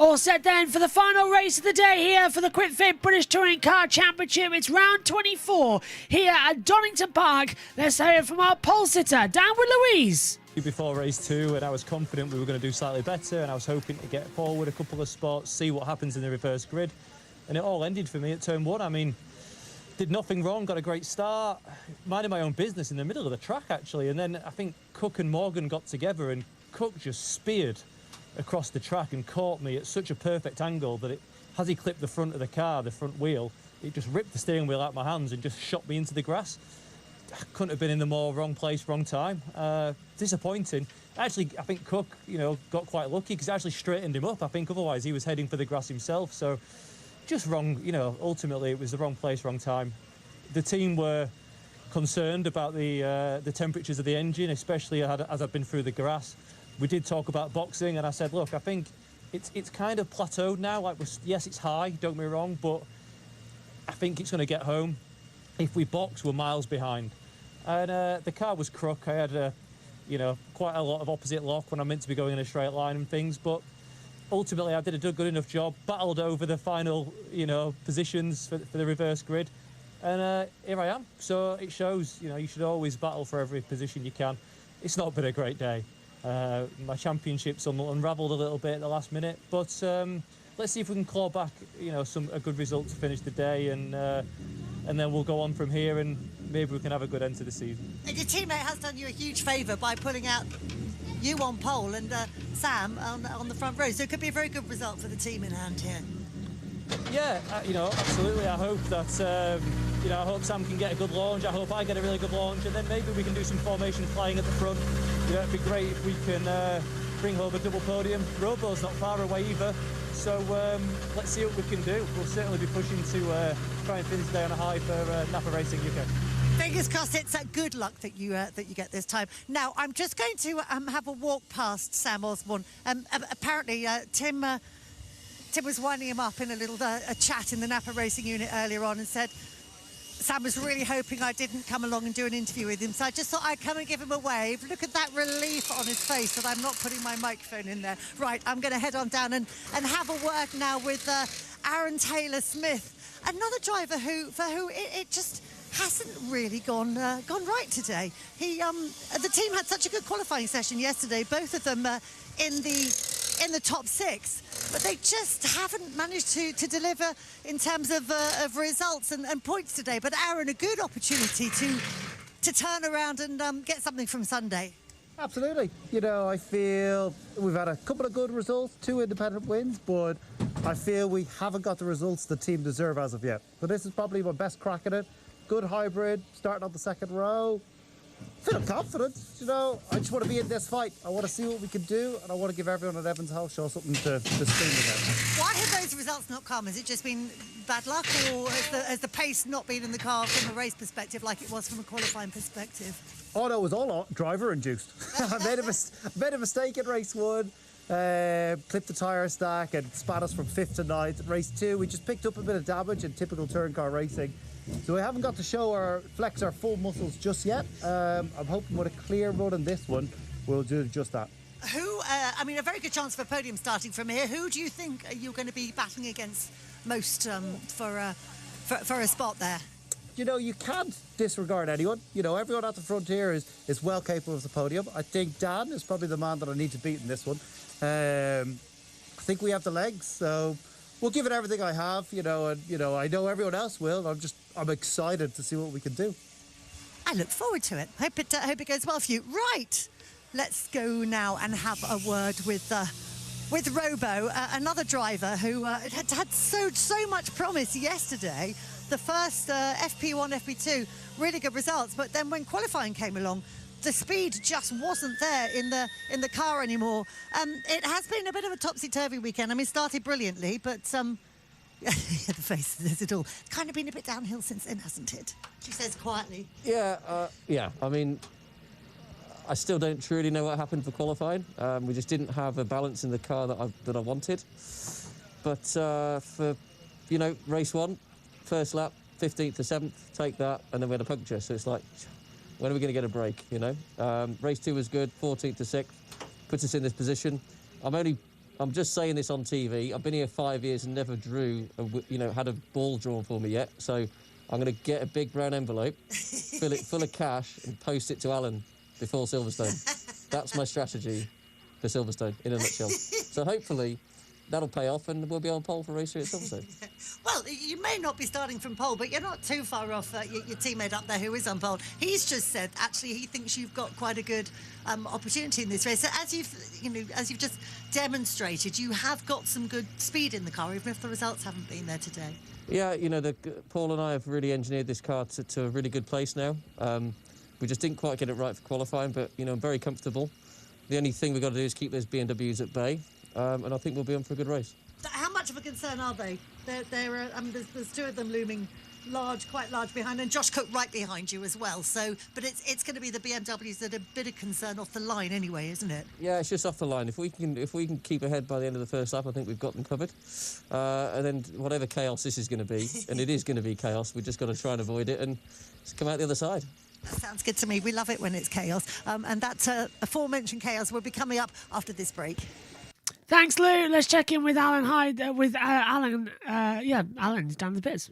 All set then for the final race of the day here for the Quick Fit British Touring Car Championship. It's round 24 here at Donington Park. Let's hear from our pole sitter, down with Louise. Before race 2, and I was confident we were going to do slightly better, and I was hoping to get forward a couple of spots, see what happens in the reverse grid, and it all ended for me at turn 1. I mean, did nothing wrong, got a great start, minding my own business in the middle of the track actually, and then I think Cook and Morgan got together and Cook just speared across the track and caught me at such a perfect angle that as he clipped the front of the car, the front wheel, it just ripped the steering wheel out of my hands and just shot me into the grass. I couldn't have been in the more wrong place, wrong time. Disappointing. Actually, I think Cook, got quite lucky because I actually straightened him up. I think otherwise he was heading for the grass himself. So just wrong, ultimately it was the wrong place, wrong time. The team were concerned about the temperatures of the engine, especially as I've been through the grass. We did talk about boxing, and I said, look, I think it's kind of plateaued now. Like, yes, it's high, don't get me wrong, but I think it's going to get home. If we box, we're miles behind. And the car was crook. I had, quite a lot of opposite lock when I'm meant to be going in a straight line and things, but ultimately I did a good enough job, battled over the final, positions for the reverse grid, and here I am. So it shows, you should always battle for every position you can. It's not been a great day. My championship's unravelled a little bit at the last minute, but let's see if we can claw back, a good result to finish the day, and then we'll go on from here, and maybe we can have a good end to the season. And your teammate has done you a huge favour by pulling out you on pole and Sam on the front row, so it could be a very good result for the team in hand here. Yeah, absolutely. I hope that, I hope Sam can get a good launch. I hope I get a really good launch, and then maybe we can do some formation flying at the front. It'd be great if we can bring home a double podium. Robo's not far away either, so let's see what we can do. We'll certainly be pushing to try and finish the day on a high for Napa Racing UK. Fingers crossed. It's good luck that you get this time. Now, I'm just going to have a walk past Sam Osborne. Apparently, Tim was winding him up in a little a chat in the Napa Racing unit earlier on, and said Sam was really hoping I didn't come along and do an interview with him, so I just thought I'd come and give him a wave. Look at that relief on his face that I'm not putting my microphone in there. Right, I'm going to head on down and have a word now with Aaron Taylor-Smith, another driver for who it just hasn't really gone right today. The team had such a good qualifying session yesterday, both of them in the top 6, but they just haven't managed to deliver in terms of results and points today. But Aaron, a good opportunity to turn around and get something from Sunday. Absolutely. I feel we've had a couple of good results, 2 independent wins, but I feel we haven't got the results the team deserve as of yet. So this is probably my best crack at it. Good hybrid, starting on the second row. Feel confident, I just want to be in this fight. I want to see what we can do, and I want to give everyone at Evans Hall Show something to scream about. Why have those results not come? Has it just been bad luck, or has the pace not been in the car from a race perspective like it was from a qualifying perspective? Oh no, it was all driver-induced. I made a mistake in race 1, clipped the tyre stack and spat us from 5th to 9th. Race 2, we just picked up a bit of damage in typical touring car racing. So we haven't got to flex our full muscles just yet. I'm hoping with a clear run in this one, we'll do just that. A very good chance for podium starting from here. Who do you think you're going to be battling against most for a spot there? You can't disregard anyone. Everyone at the front here is well capable of the podium. I think Dan is probably the man that I need to beat in this one. I think we have the legs, so we'll give it everything I have, and I know everyone else will. I'm excited to see what we can do. I look forward to it. Hope it goes well for you. Right, let's go now and have a word with Robo, another driver who had so much promise yesterday. The first FP1, FP2, really good results, but then when qualifying came along, the speed just wasn't there in the car anymore. It has been a bit of a topsy-turvy weekend. Started brilliantly, but the face says it all. Kind of been a bit downhill since then, hasn't it? She says quietly. Yeah. I still don't truly know what happened for qualifying. We just didn't have a balance in the car that I wanted. But for race 1, first lap, 15th to 7th, take that, and then we had a puncture. So it's like, when are we going to get a break? Race 2 was good, 14th to 6th, puts us in this position. I'm I'm just saying this on TV. I've been here 5 years and never drew, had a ball drawn for me yet. So I'm going to get a big brown envelope, fill it full of cash, and post it to Alan before Silverstone. That's my strategy for Silverstone in a nutshell. So hopefully that'll pay off and we'll be on pole for race 3 at Silverstone. Well, you may not be starting from pole, but you're not too far off your teammate up there who is on pole. He's just said, actually, he thinks you've got quite a good opportunity in this race. So as you've just demonstrated, you have got some good speed in the car, even if the results haven't been there today. Yeah, Paul and I have really engineered this car to a really good place now. We just didn't quite get it right for qualifying, but, I'm very comfortable. The only thing we've got to do is keep those BMWs at bay, and I think we'll be on for a good race. How much of a concern are they? There's 2 of them looming quite large behind, and Josh Cook right behind you as well. So, but it's going to be the BMWs that are a bit of concern off the line anyway, isn't it? Yeah, it's just off the line. If we can keep ahead by the end of the first lap, I think we've got them covered. And then whatever chaos this is going to be, and it is going to be chaos, we've just got to try and avoid it and just come out the other side. That sounds good to me. We love it when it's chaos. And that aforementioned chaos will be coming up after this break. Thanks, Lou. Let's check in with Alan Hyde. Alan. Alan's down the pits.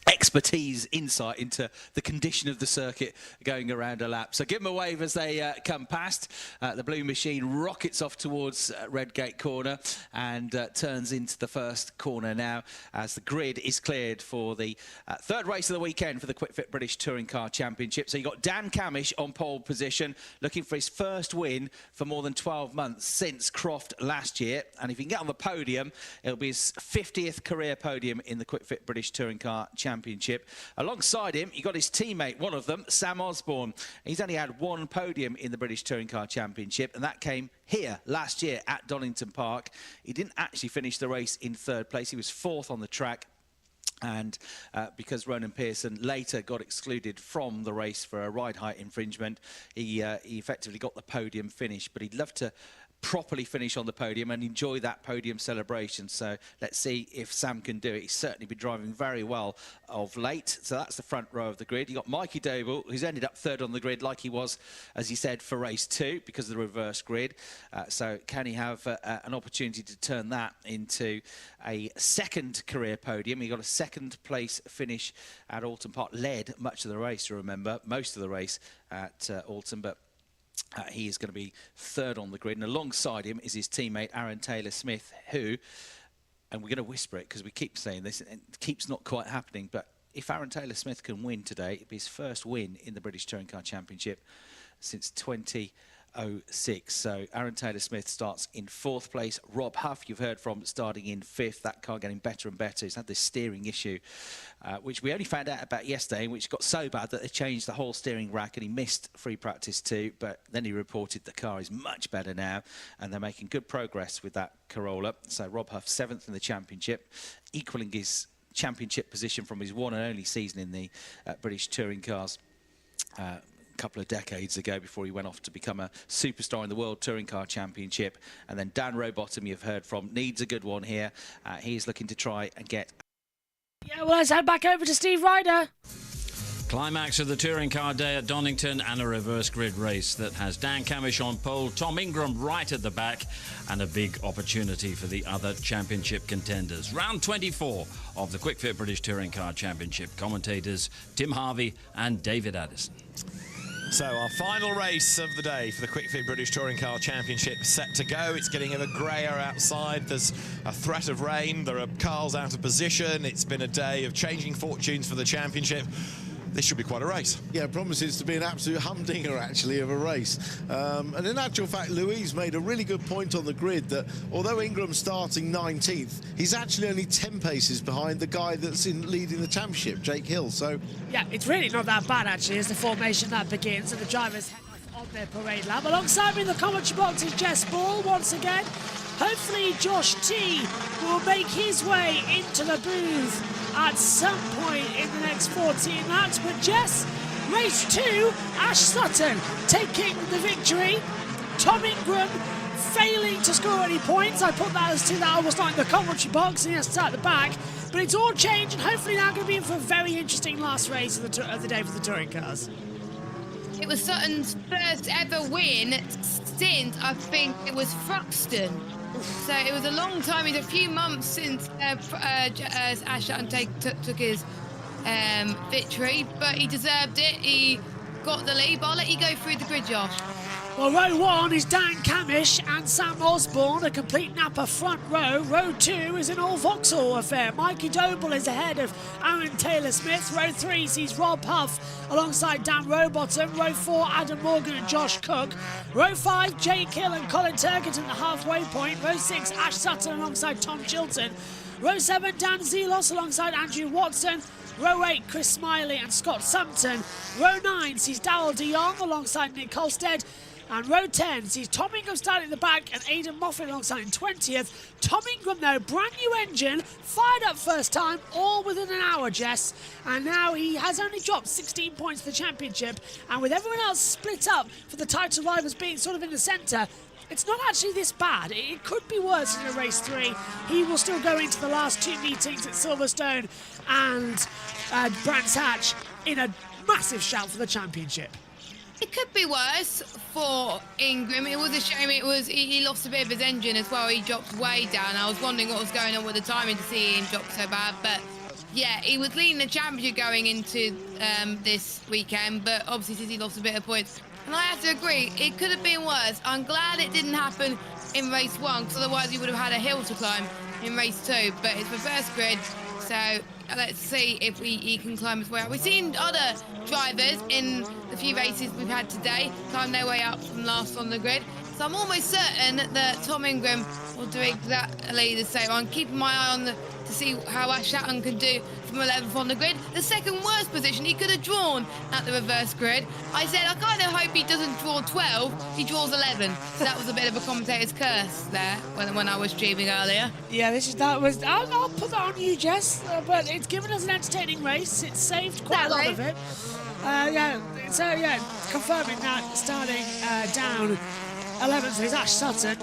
Expertise, insight into the condition of the circuit going around a lap. So give them a wave as they come past. The blue machine rockets off towards Redgate Corner and turns into the first corner now as the grid is cleared for the third race of the weekend for the Quick Fit British Touring Car Championship. So you've got Dan Camish on pole position, looking for his first win for more than 12 months since Croft last year. And if he can get on the podium, it'll be his 50th career podium in the Quick Fit British Touring Car Championship. Alongside him, you got his teammate, one of them, Sam Osborne. He's only had 1 podium in the British Touring Car Championship, and that came here last year at Donington Park. He didn't actually finish the race in 3rd place. He was 4th on the track. And because Ronan Pearson later got excluded from the race for a ride height infringement, he effectively got the podium finish. But he'd love to properly finish on the podium and enjoy that podium celebration. So let's see if Sam can do it. He's certainly been driving very well of late. So that's the front row of the grid. You've got Mikey Doble, who's ended up 3rd on the grid like he was, as he said, for race 2 because of the reverse grid. So can he have an opportunity to turn that into a 2nd career podium? He got a 2nd place finish at Alton Park, led much of the race, remember, most of the race at Alton, but he is going to be 3rd on the grid, and alongside him is his teammate Aaron Taylor-Smith, who, and we're going to whisper it because we keep saying this and it keeps not quite happening, but if Aaron Taylor-Smith can win today, it'd be his first win in the British Touring Car Championship since 2006. So Aaron Taylor-Smith starts in 4th place. Rob Huff, you've heard from, starting in 5th. That car getting better and better. He's had this steering issue, which we only found out about yesterday, which got so bad that they changed the whole steering rack and he missed free practice 2. But then he reported the car is much better now and they're making good progress with that Corolla. So Rob Huff, 7th in the championship, equaling his championship position from his one and only season in the British Touring Cars. Couple of decades ago before he went off to become a superstar in the World Touring Car Championship. And then Dan Rowbottom, you've heard from, needs a good one here. He's looking to try and get... Yeah, well, let's head back over to Steve Ryder. Climax of the Touring Car Day at Donington and a reverse grid race that has Dan Camish on pole, Tom Ingram right at the back, and a big opportunity for the other championship contenders. Round 24 of the Quick Fit British Touring Car Championship. Commentators Tim Harvey and David Addison. So our final race of the day for the Quick Fit British Touring Car Championship set to go. It's getting ever greyer outside. There's a threat of rain. There are cars out of position. It's been a day of changing fortunes for the championship. This should be quite a race. Yeah, it promises to be an absolute humdinger, actually, of a race. And in actual fact, Louise made a really good point on the grid that although Ingram's starting 19th, he's actually only 10 paces behind the guy that's leading the championship, Jake Hill. So yeah, it's really not that bad, actually, as the formation that begins and the drivers head off on their parade lap. Alongside me in the commentary box is Jess Ball once again. Hopefully Josh T will make his way into the booth at some point in the next 14 laps. But Jess, race 2, Ash Sutton taking the victory. Tom Ingram failing to score any points. I put that as 2 that I was not in the commentary box, and he has to start at the back. But it's all changed, and hopefully now going to be in for a very interesting last race of the day for the touring cars. It it was Sutton's first ever win since, I think it was Thruxton. So it was a long time. It's a few months since Ash Sutton took his victory, but he deserved it. He got the lead. But I'll let you go through the grid, Josh. Well, row 1 is Dan Camish and Sam Osborne, a complete Napa front row. Row 2 is an all Vauxhall affair. Mikey Doble is ahead of Aaron Taylor-Smith. Row 3 sees Rob Huff alongside Dan Rowbottom. Row 4, Adam Morgan and Josh Cook. Row 5, Jake Hill and Colin Turkington at the halfway point. Row 6, Ash Sutton alongside Tom Chilton. Row 7, Dan Zelos alongside Andrew Watson. Row 8, Chris Smiley and Scott Sumpton. Row 9 sees Darryl de Jong alongside Nick Holstead. And row 10 sees Tom Ingram starting at the back and Aidan Moffat alongside in 20th. Tom Ingram, though, brand new engine, fired up first time, all within an hour, Jess. And now he has only dropped 16 points to the championship. And with everyone else split up for the title rivals being sort of in the centre, it's not actually this bad. It could be worse in a race 3. He will still go into the last 2 meetings at Silverstone and Brands Hatch in a massive shout for the championship. It could be worse for Ingram. It was a shame. He lost a bit of his engine as well. He dropped way down. I was wondering what was going on with the timing to see him drop so bad. But yeah, he was leading the championship going into this weekend. But obviously, since he lost a bit of points, and I have to agree, it could have been worse. I'm glad it didn't happen in race 1, because otherwise he would have had a hill to climb in race 2. But it's reverse grid, so let's see if he can climb his way up. We've seen other drivers in the few races we've had today climb their way up from last on the grid. So I'm almost certain that Tom Ingram will do exactly the same. I'm keeping my eye on to see how Ash Sutton can do from 11th on the grid. The second worst position he could have drawn at the reverse grid. I said I kind of hope he doesn't draw 12, he draws 11. So that was a bit of a commentator's curse there when I was streaming earlier. Yeah, I'll put that on you, Jess, but it's given us an entertaining race. It's saved quite a lot of it. Confirming that starting down 11th is Ash Sutton.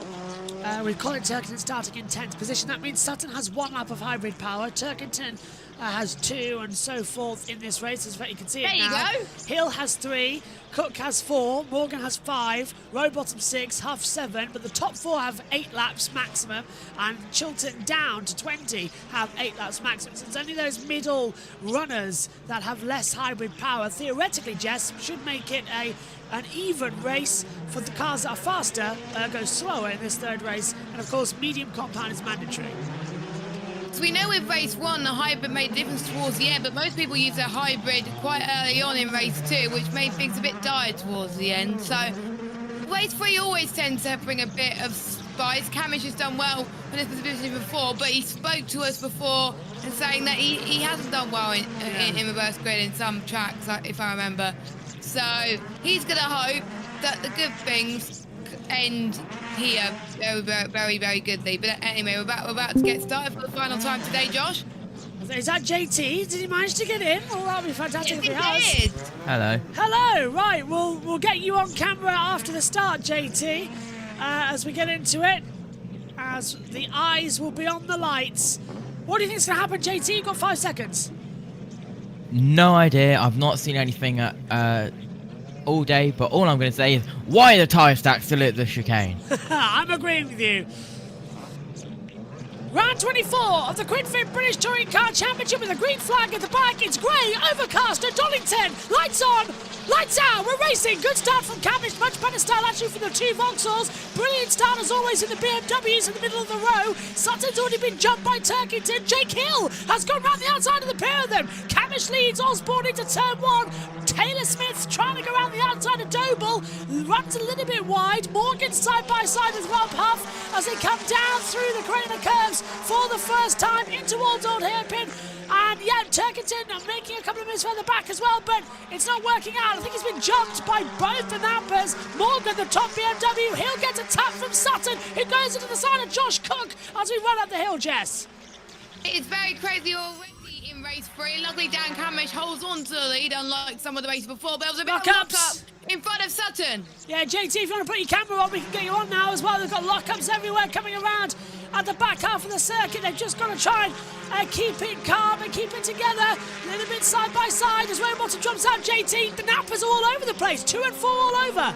With Colin Turkington starting in 10th position. That means Sutton has 1 lap of hybrid power. Turkington has 2 and so forth in this race, as you can see it now. There you go. Hill has 3, Cook has 4, Morgan has 5, Rowbottom 6, Huff 7, but the top 4 have 8 laps maximum, and Chilton down to 20 have 8 laps maximum. So it's only those middle runners that have less hybrid power. Theoretically, Jess, should make it an even race for the cars that are faster, go slower in this third race, and of course medium compound is mandatory. So we know with race 1 the hybrid made a difference towards the end, but most people use their hybrid quite early on in race 2, which made things a bit dire towards the end. So race 3 always tends to bring a bit of spice. Camish has done well in this position before, but he spoke to us before and saying that he hasn't done well in reverse grid in some tracks, if I remember. So he's going to hope that the good things end here very, very, very goodly. But anyway, we're about to get started for the final time today, Josh. Is that JT? Did he manage to get in? Oh, that would be fantastic if he has. Hello. Hello. Right, we'll get you on camera after the start, JT, as we get into it, as the eyes will be on the lights. What do you think's going to happen, JT? You've got 5 seconds. No idea. I've not seen anything all day, but all I'm going to say is, why are the tyre stacks still at the chicane? I'm agreeing with you. Round 24 of the QuidFit British Touring Car Championship with a green flag at the back. It's grey, overcast at Donington. Lights on, lights out. We're racing. Good start from Camish. Much better start actually from the 2 Vauxhalls. Brilliant start as always in the BMWs in the middle of the row. Sutton's already been jumped by Turkington. Jake Hill has gone round the outside of the pair of them. Camish leads Osborne into turn 1. Taylor Smith's trying to go around the outside of Doble. Runs a little bit wide. Morgan side by side with Rob Huff as they come down through the Crater curves for the first time in towards Old Hairpin. And yeah, Turkington making a couple of minutes further back as well, but it's not working out. I think he's been jumped by both the Nappers. Morgan, the top BMW, he'll get a tap from Sutton, who goes into the side of Josh Cook as we run up the hill, Jess. It is very crazy already in race 3. Luckily, Dan Camish holds on to the lead, unlike some of the races before, but there was a bit of a lock-up in front of Sutton. Yeah, JT, if you want to put your camera on, we can get you on now as well. They've got lock-ups everywhere coming around. at the back half of the circuit. They've just got to try and keep it calm and keep it together. A little bit side by side as Rowbottom jumps out. JT, the nappers are all over the place. 2 and 4 all over.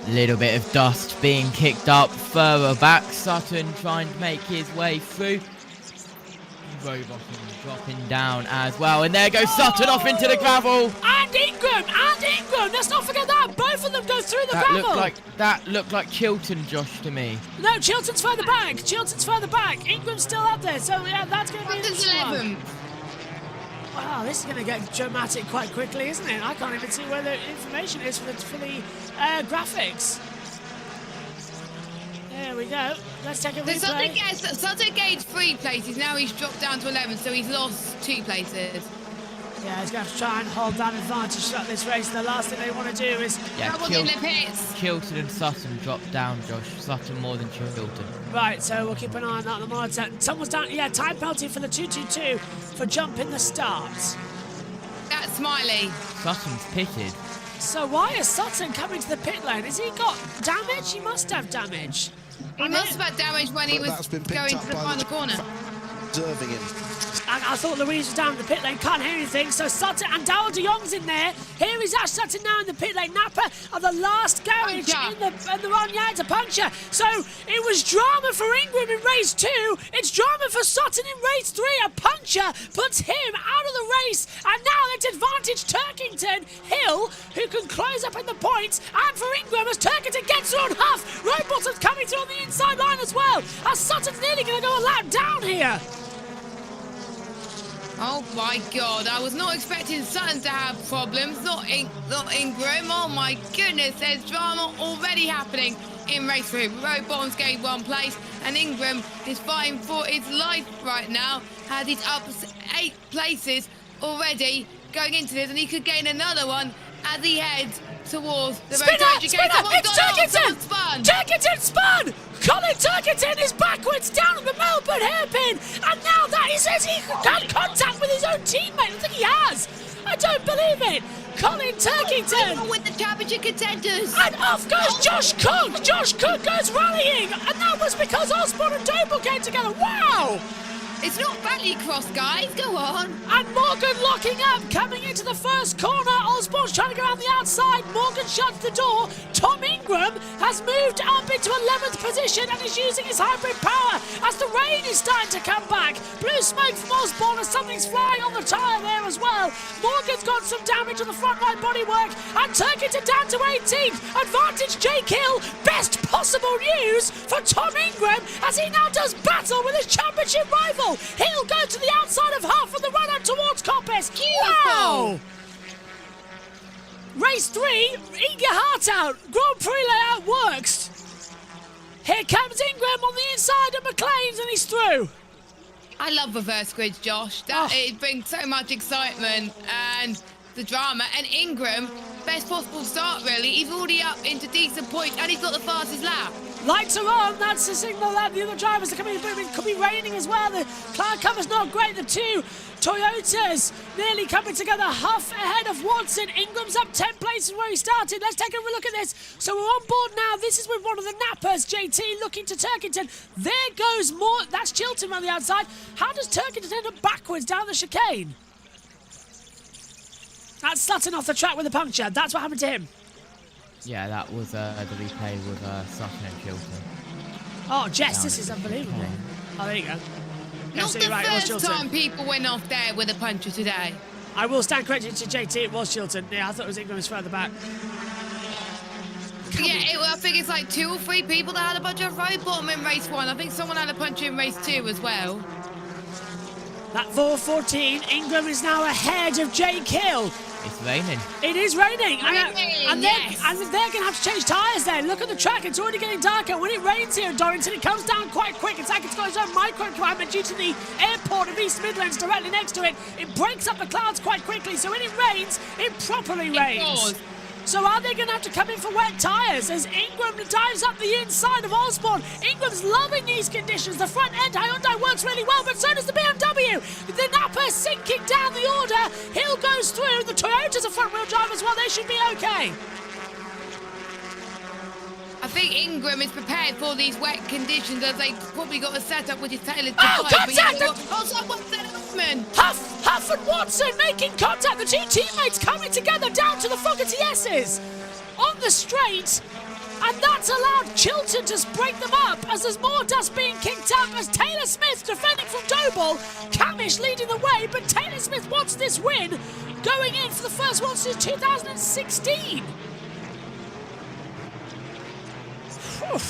Little bit of dust being kicked up further back. Sutton trying to make his way through. Rowbottom dropping down as well, and there goes Sutton off into the gravel. And Ingram. Let's not forget that. Both of them go through the gravel. That looked like Chilton, Josh, to me. No, Chilton's further back. Ingram's still up there, so yeah, that's going to be an interesting one. Wow, this is going to get dramatic quite quickly, isn't it? I can't even see where the information is for the graphics. There we go. Let's take a replay. Sutton gained 3 places. Now he's dropped down to 11, so he's lost 2 places. Yeah, he's going to try and hold that advantage throughout this race. The last thing they want to do is... Chilton and Sutton dropped down, Josh. Sutton more than Chilton. Right, so we'll keep an eye on that on the monitor. Someone's down... Yeah, time penalty for the 222 for jumping the start. That's Smiley. Sutton's pitted. So why is Sutton coming to the pit lane? Has he got damage? He must have damage. He must have had damage when he was going to the final corner. Observing him. I thought Louise was down in the pit lane, can't hear anything, so Sutton and Darryl de Jong's in there. Here is Ash Sutton now in the pit lane. Napper of the last garage in the run. Yeah, it's a puncture. So it was drama for Ingram in race 2. It's drama for Sutton in race 3. A puncture puts him out of the race, and now it's advantage Turkington. Hill, who can close up in the points, and for Ingram as Turkington gets through on Huff. Rowbottom's coming through on the inside line as well, as Sutton's nearly going to go a lap down here. Oh my God, I was not expecting Sutton to have problems, not Ingram. Oh my goodness, there's drama already happening in race 3. Rowbottom's gained 1 place, and Ingram is fighting for his life right now. Has he's up 8 places already going into this, and he could gain another one as he heads towards the rotation gate. It's Turkington! Turkington spun! Colin Turkington is backwards down at the Melbourne hairpin, and now that he says he had contact with his own teammate. I think he has. I don't believe it. Colin Turkington with the championship contenders, and off goes Josh Cook. Josh Cook goes rallying, and that was because Osborne and Doble came together. Wow! It's not Valley Cross, guys. Go on. And Morgan locking up, coming into the first corner. Osborne's trying to go around the outside. Morgan shuts the door. Tom Ingram has moved up into 11th position and is using his hybrid power as the rain is starting to come back. Blue smoke from Osborne as something's flying on the tyre there as well. Morgan's got some damage on the front right bodywork, and Turkington down to 18th. Advantage Jake Hill. Best possible news for Tom Ingram as he now does battle with his championship rival. He'll go to the outside of Huff for the run up towards Coppice. Wow! Race 3, eat your heart out. Grand Prix layout works. Here comes Ingram on the inside of McLean's, and he's through. I love reverse grids, Josh. It brings so much excitement and the drama. And Ingram, best possible start really. He's already up into decent points, and he's got the fastest lap. Lights are on, that's the signal that the other drivers are coming in. It could be raining as well. The cloud cover's not great. The 2 Toyotas nearly coming together. Huff ahead of Watson. Ingram's up 10 places where he started. Let's take a look at this. So we're on board now. This is with one of the nappers, JT, looking to Turkington. There goes more. That's Chilton on the outside. How does Turkington end up backwards down the chicane? That's Sutton off the track with a puncture. That's what happened to him. Yeah, that was the replay with Sutton and Chilton. Oh, Jess, this is unbelievable. Oh, there you go. Not the first time people went off there with a puncher today. I will stand corrected to JT. It was Chilton. Yeah, I thought it was Ingram was further back. I think it's like 2 or 3 people that had a puncher of Rowbottom in race 1. I think someone had a puncher in race 2 as well. That 4:14, Ingram is now ahead of Jake Hill. It's raining. It is raining. And they're going to have to change tyres then. Look at the track. It's already getting darker. When it rains here in Donington, it comes down quite quick. It's like it's got its own microclimate due to the airport of East Midlands directly next to it. It breaks up the clouds quite quickly. So when it rains, it properly rains. So are they going to have to come in for wet tyres as Ingram dives up the inside of Osborne? Ingram's loving these conditions. The front end Hyundai works really well, but so does the BMW. The Napa sinking down the order. Hill goes through. The Toyotas are front-wheel drive as well. They should be okay. I think Ingram is prepared for these wet conditions as they probably got a setup which is tailored to Oh, contact! what's that movement? Huff and Watson making contact. The two teammates coming together down to the Fogarty S's on the straight. And that's allowed Chilton to break them up as there's more dust being kicked up as Taylor Smith defending from Doble. Camish leading the way, but Taylor Smith wants this win, going in for the first one since 2016. Whew.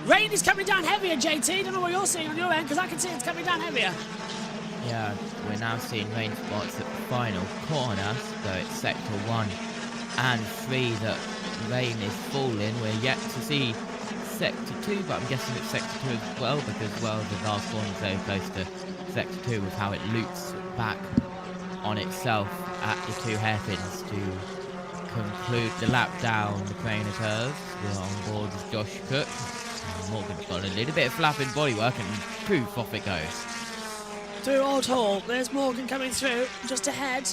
Rain is coming down heavier, JT. Don't know what you're seeing on your end, because I can see it's coming down heavier. Yeah, we're now seeing rain spots at the final corner, so it's sector 1 and 3 that rain is falling. We're yet to see sector 2, but I'm guessing it's sector 2 as well, because, well, the last one is very close to sector 2 with how it loops back on itself at the 2 hairpins to conclude the lap down. The crane occurs. We're on board with Josh Cook. And Morgan's got a little bit of flapping bodywork and poof, off it goes. Through Old Hall, there's Morgan coming through, just ahead,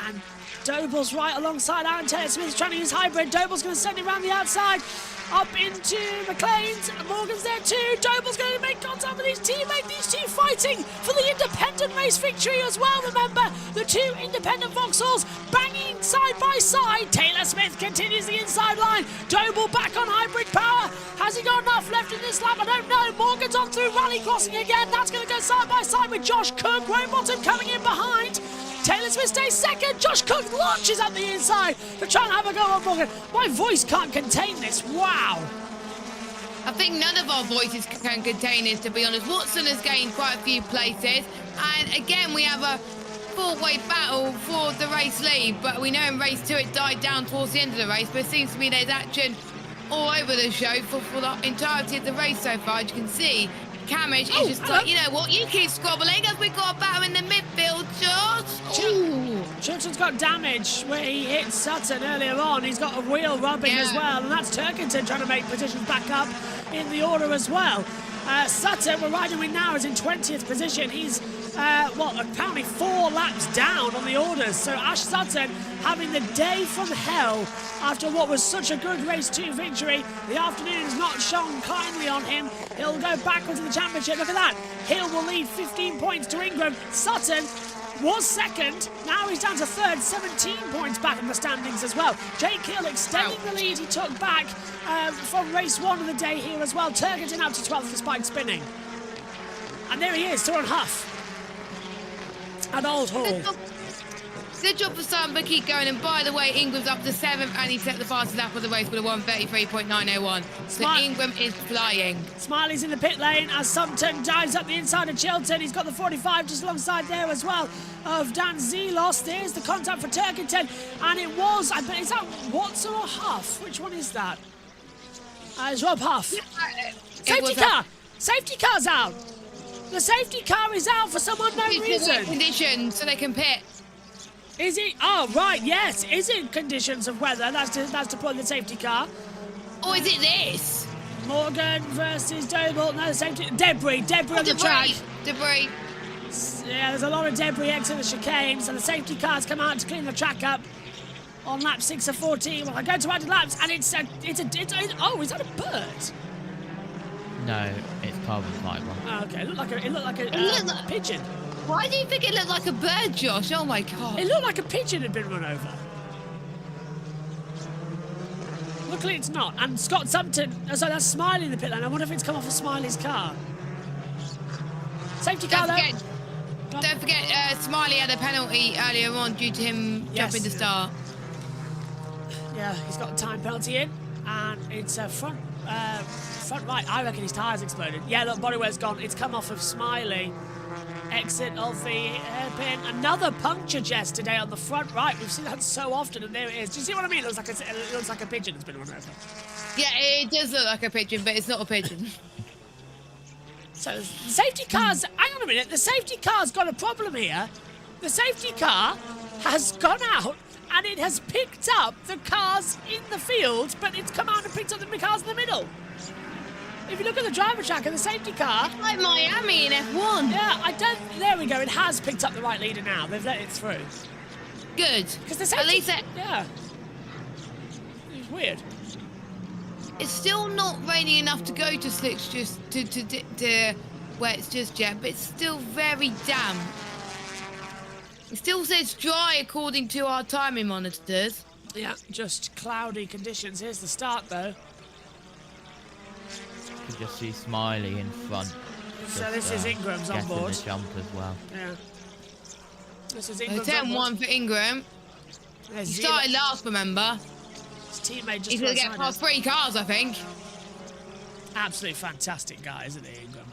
and Doble's right alongside Aaron Taylor Smith trying to use hybrid. Doble's going to send him around the outside, up into McLean's. Morgan's there too. Doble's going to make contact with his teammate. These two fighting for the independent race victory as well. Remember, the two independent Vauxhalls banging side by side. Taylor Smith continues the inside line. Doble back on hybrid power. Has he got enough left in this lap? I don't know. Morgan's on through rally crossing again. That's going to go side by side with Josh Cook. Rowbottom coming in behind. Taylor Smith stays second. Josh Cook launches up the inside to try and have a go on Morgan. My voice can't contain this. Wow. I think none of our voices can contain this, to be honest. Watson has gained quite a few places. And again, we have a four-way battle for the race lead. But we know in race 2 it died down towards the end of the race. But it seems to me there's action all over the show for the entirety of the race so far. As you can see, Camish is just like, you know what, you keep squabbling as we got a battle in the midfield, Josh. Chilton's got damage where he hit Sutton earlier on. He's got a wheel rubbing as well, and that's Turkington trying to make positions back up in the order as well. Sutton, we're riding with now, is in 20th position. He's, apparently 4 laps down on the orders. So Ash Sutton having the day from hell after what was such a good race 2 victory. The afternoon has not shone kindly on him. He'll go backwards in the championship. Look at that. Hill will lead 15 points to Ingram. Sutton was second. Now he's down to third, 17 points back in the standings as well. Jake Hill extending the lead he took back from race 1 of the day here as well. Turkington up to 12th despite spinning. And there he is, Torin Huff at Old Hall. Good job for Sam, but keep going. And by the way, Ingram's up to 7th, and he set the fastest lap of the race with a 1:33.901. So Ingram is flying. Smiley's in the pit lane as Sumpton dives up the inside of Chilton. He's got the 45 just alongside there as well of Dan Zelos. There's the contact for Turkington, and it was, I bet, is that Watson or Huff? Which one is that? It's Rob Huff. Safety car! Safety car's out! The safety car is out for some unknown reason. Conditions, so they can pit. Is it? Oh, right, yes. Is it conditions of weather? That's to put in the safety car. Or is it this? Morgan versus Doble. No, safety. Debris on the track. Debris. Yeah, there's a lot of debris exiting the chicane, so the safety cars come out to clean the track up on lap 6 of 14. Well, I go to added laps, and is that a bird? No, it's carbon fibre. Oh, okay, it looked like a pigeon. Why do you think it looked like a bird, Josh? Oh my God. It looked like a pigeon had been run over. Luckily it's not. And Scott Sumpton, so that's Smiley in the pit lane. I wonder if it's come off of Smiley's car. Safety car though. Don't forget, Smiley had a penalty earlier on due to him jumping the start. Yeah, he's got a time penalty in, and it's front right. I reckon his tyres exploded. Yeah, look, bodywear's gone. It's come off of Smiley. Exit of the hairpin. Another puncture, Jess, today on the front right. We've seen that so often, and there it is. Do you see what I mean? It looks like a pigeon that's been run over. Yeah, it does look like a pigeon, but it's not a pigeon. So the safety car's, hang on a minute, the safety car's got a problem here. The safety car has gone out and it has picked up the cars in the field, but it's come out and picked up the cars in the middle. If you look at the driver tracker, the safety car... It's like Miami in F1. Yeah, there we go, it has picked up the right leader now. They've let it through. Good. Because the safety... At least it... Yeah. It's weird. It's still not raining enough to go to slicks just to where it's just yet, but it's still very damp. It still says dry according to our timing monitors. Yeah, just cloudy conditions. Here's the start, though. You can just see Smiley in front. So this is Ingram's on board. The jump as well. Yeah. This is So Ingram's 10-1 for Ingram. He started last, remember? His teammate just He's going to get past 3 cars, I think. Absolutely fantastic guy, isn't he, Ingram?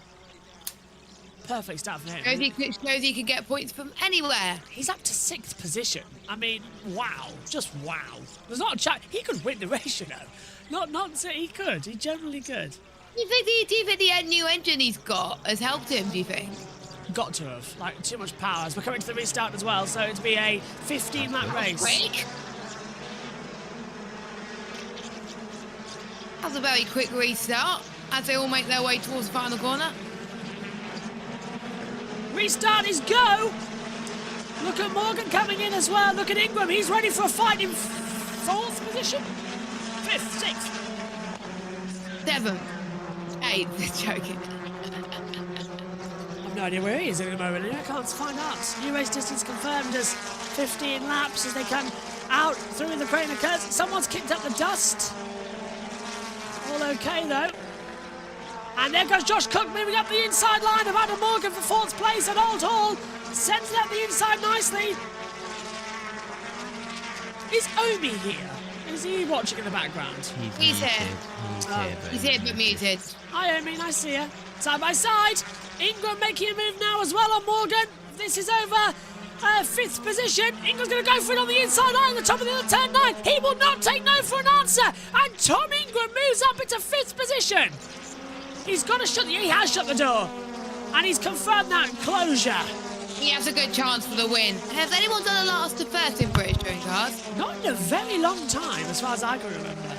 Perfect start for him. Shows he can get points from anywhere. He's up to 6th position. I mean, wow. Just wow. There's not a chance. He could win the race, you know. Not so he could. He generally could. Do you think the new engine he's got has helped him, do you think? Got to have. Like, too much power. As we're coming to the restart as well, so it'd be a 15-lap race. Quick. That's a very quick restart as they all make their way towards the final corner. Restart is go! Look at Morgan coming in as well. Look at Ingram. He's ready for a fight in 4th position. 5th, 6th. 7th. 8th. Joking. I've no idea where he is at the moment. I can't find out. New race distance confirmed as 15 laps as they come out through the crane occurs. Someone's kicked up the dust. All okay though. And there goes Josh Cook moving up the inside line of Adam Morgan for 4th place at Old Hall. Sends it up the inside nicely. Is Omi here? Is he watching in the background? He's here. He's here but muted. Hi Omi, nice to see you. Side by side. Ingram making a move now as well on Morgan. This is over 5th position. Ingram's going to go for it on the inside line at the top of the turn 9. He will not take no for an answer. And Tom Ingram moves up into 5th position. He's got to shut he has shut the door. And he's confirmed that closure. He has a good chance for the win. Has anyone done a last to first in British touring cars? Not in a very long time, as far as I can remember.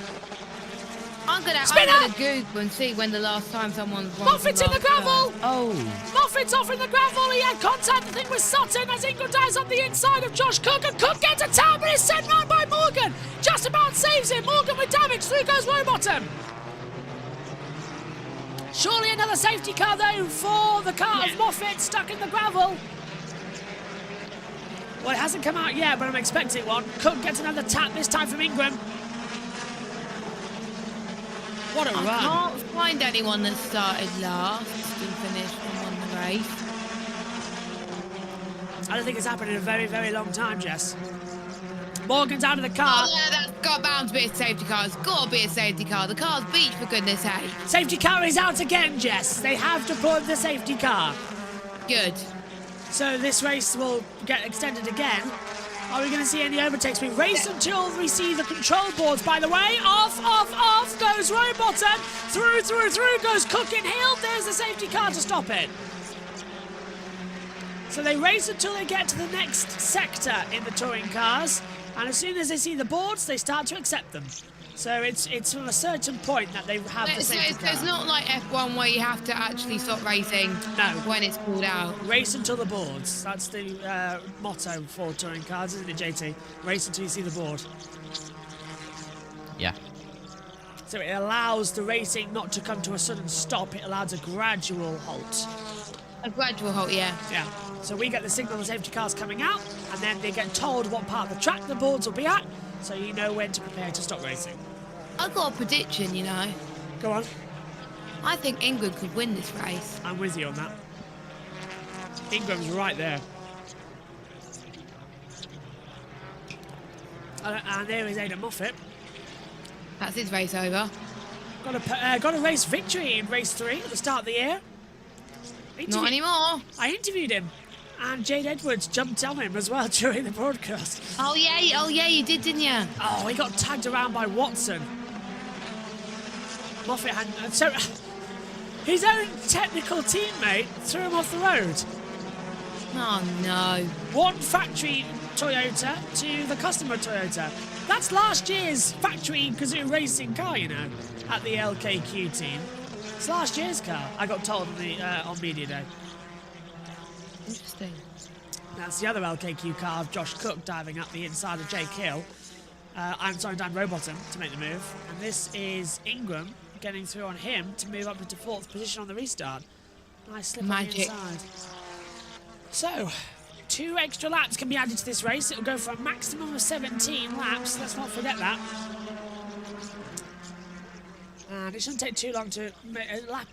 I'm gonna Google and see when the last time someone's won. Moffat's in the gravel! Oh. Moffat's off in the gravel. He had contact, I think, with Sutton as Ingram dives on the inside of Josh Cook. And Cook gets a tap and is sent round by Morgan. Just about saves him. Morgan with damage. Through goes Rowbottom. Surely another safety car, though, for the car of Moffat stuck in the gravel. Well, it hasn't come out yet, but I'm expecting one. Cook gets another tap, this time from Ingram. What a run. I can't find anyone that started last and finished and won the race. I don't think it's happened in a very, very long time, Jess. Morgan's out of the car. Oh, yeah, that's got bound to be a safety car. It's got to be a safety car. The car's beach, for goodness sake. Safety car is out again, Jess. They have deployed the safety car. Good. So this race will get extended again. Are we going to see any overtakes? We race until we see the control boards, by the way. Off goes Rowbottom. Through goes Cook in Hill. There's the safety car to stop it. So they race until they get to the next sector in the touring cars. And as soon as they see the boards, they start to accept them. So it's from a certain point that they have the safety car. It's not like F1 where you have to actually stop racing when it's pulled out. Race until the boards. That's the motto for touring cars, isn't it, JT? Race until you see the board. Yeah. So it allows the racing not to come to a sudden stop. It allows a gradual halt. A gradual halt, yeah. Yeah. So we get the signal the safety car's coming out, and then they get told what part of the track the boards will be at, so you know when to prepare to stop racing. I've got a prediction, you know. Go on. I think Ingram could win this race. I'm with you on that. Ingram's right there. And there is Aidan Moffat. That's his race over. Got a race victory in race 3 at the start of the year. Not anymore. I interviewed him, and Jade Edwards jumped on him as well during the broadcast. Oh yeah, you did, didn't you? Oh, he got tagged around by Watson. Moffat had so his own technical teammate threw him off the road. Oh no! One factory Toyota to the customer Toyota. That's last year's factory Kazoo racing car, you know, at the LKQ team. It's last year's car, I got told on Media Day. Interesting. That's the other LKQ car of Josh Cook diving up the inside of Jake Hill. I'm sorry, Dan Rowbottom to make the move. And this is Ingram getting through on him to move up into 4th position on the restart. Nice slip on the inside. So, 2 extra laps can be added to this race. It'll go for a maximum of 17 laps. Let's not forget that. And it shouldn't take too long to lap.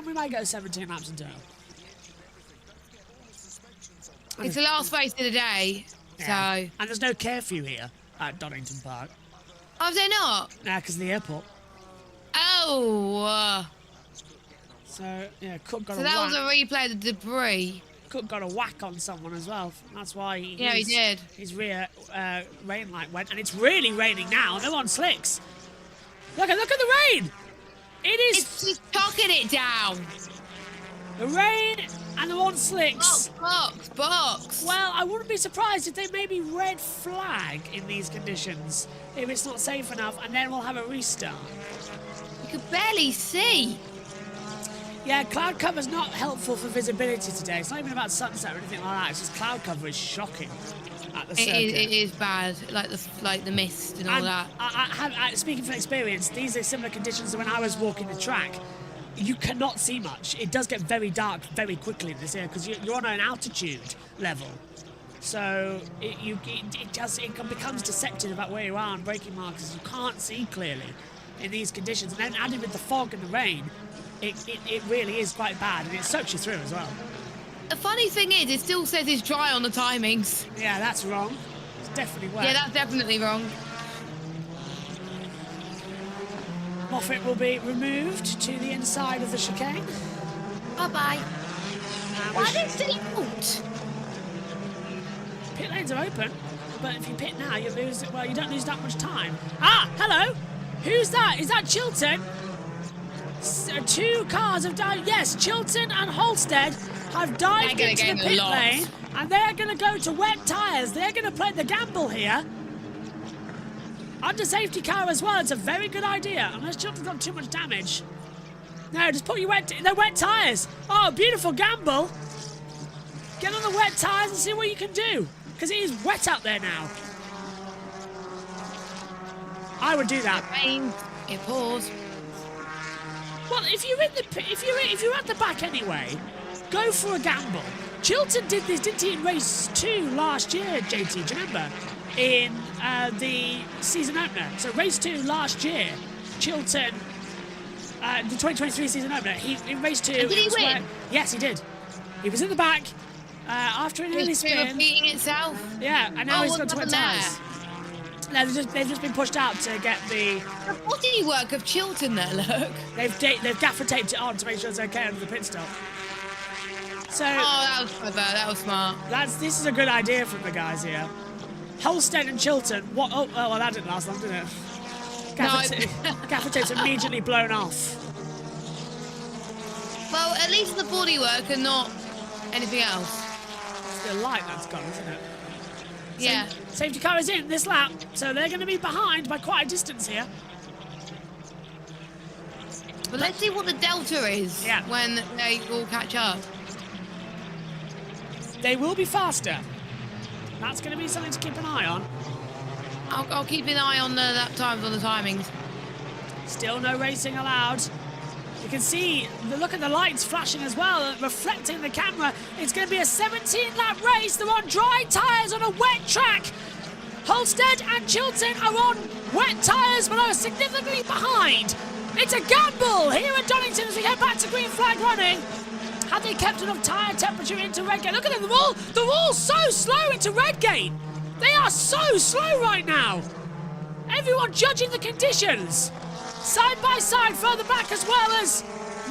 We might go 17 laps in total. It's the last race of the day, so... And there's no curfew here at Donington Park. Oh, is there not? Nah, because of the airport. Oh! So, yeah, Cook got so a that whack. was a replay of the debris. Cook got a whack on someone as well. That's why he did. His rear rain light went. And it's really raining now. No one slicks. Look at the rain! It is... It's just chucking it down. The rain and the one slicks. Box. Well, I wouldn't be surprised if they maybe red flag in these conditions. If it's not safe enough, and then we'll have a restart. You could barely see. Yeah, cloud cover's not helpful for visibility today. It's not even about sunset or anything like that. It's just cloud cover is shocking at the circuit. It is bad, like the mist and all that. Speaking from experience, these are similar conditions to when I was walking the track. You cannot see much. It does get very dark very quickly in this area because you're on an altitude level. So it becomes deceptive about where you are on braking markers. You can't see clearly in these conditions. And then added with the fog and the rain, it really is quite bad, and it soaks you through as well. The funny thing is, it still says it's dry on the timings. Yeah, that's wrong. It's definitely wet. Yeah, that's definitely wrong. Moffat will be removed to the inside of the chicane. Bye-bye. Why did they out? Pit lanes are open, but if you pit now, you lose. Well, you don't lose that much time. Ah, hello. Who's that? Is that Chilton? 2 cars have died. Yes, Chilton and Halstead have dived into the pit lane, and they're going to go to wet tyres. They're going to play the gamble here. Under safety car as well. It's a very good idea, unless Chilton's got too much damage. No, just put your they're wet tyres. Oh, beautiful gamble. Get on the wet tyres and see what you can do, because it is wet out there now. I would do that. It rains, it pours. Well, if you're at the back anyway, go for a gamble. Chilton did this, didn't he, in race 2 last year, JT? Do you remember? In the season opener. So race 2 last year, Chilton, the 2023 season opener. In race 2. And did he win? Yes, he did. He was in the back after an early spin. Repeating itself. Yeah, and now he's got to wet tyres. No, they've just been pushed out to get the bodywork of Chilton there, look. They've gaffer taped it on to make sure it's okay under the pit stop. So, that was clever, that was smart. This is a good idea from the guys here. Halstead and Chilton, what? Oh, well, that didn't last long, did it? Gaffer tape's immediately blown off. Well, at least the bodywork and not anything else. It's the light that's gone, isn't it? Yeah. Safety car is in this lap, so they're going to be behind by quite a distance here. But let's see what the delta is when they all catch up. They will be faster. That's going to be something to keep an eye on. I'll keep an eye on the lap times, on the timings. Still no racing allowed. You can see, look at the lights flashing as well, reflecting the camera. It's going to be a 17-lap race. They're on dry tyres on a wet track. Halstead and Chilton are on wet tyres, but are significantly behind. It's a gamble here at Donington as we head back to green flag running. Have they kept enough tyre temperature into Redgate? Look at them, they're all so slow into Redgate. They are so slow right now. Everyone judging the conditions. Side by side, further back as well as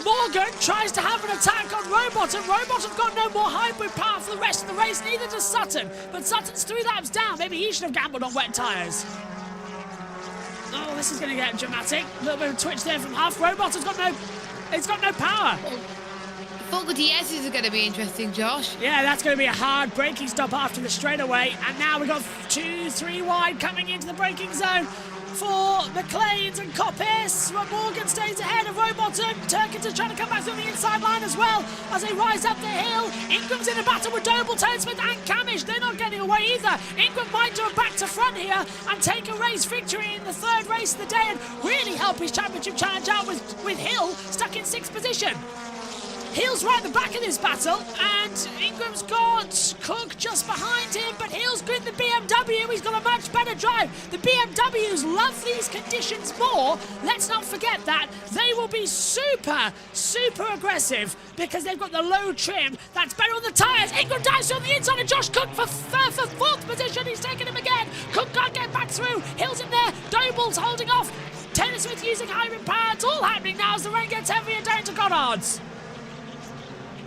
Morgan tries to have an attack on Rowbottom. Rowbottom's got no more hybrid power for the rest of the race, neither does Sutton. But Sutton's 3 laps down. Maybe he should have gambled on wet tyres. Oh, this is going to get dramatic. A little bit of a twitch there from Huff. Rowbottom's got no power. Fogarty S's are going to be interesting, Josh. Yeah, that's going to be a hard braking stop after the straightaway. And now we've got 2, 3 wide coming into the braking zone. for McLean's and Coppice. Morgan stays ahead of Rowbottom. Turkington's trying to come back through the inside line as well as they rise up the hill. Ingram's in a battle with Doble, Smith and Camish. They're not getting away either. Ingram might do a back to front here and take a race victory in the third race of the day and really help his championship challenge out with Hill stuck in 6th position. Hill's right at the back of this battle, and Ingram's got Cook just behind him, but Hill's good in the BMW. He's got a much better drive. The BMWs love these conditions more. Let's not forget that. They will be super, super aggressive because they've got the low trim. That's better on the tyres. Ingram dives on the inside of Josh Cook for 4th position. He's taken him again. Cook can't get back through. Hill's in there. Doble's holding off. Taylor Smith using high rim power. It's all happening now as the rain gets heavier down to Goddard's.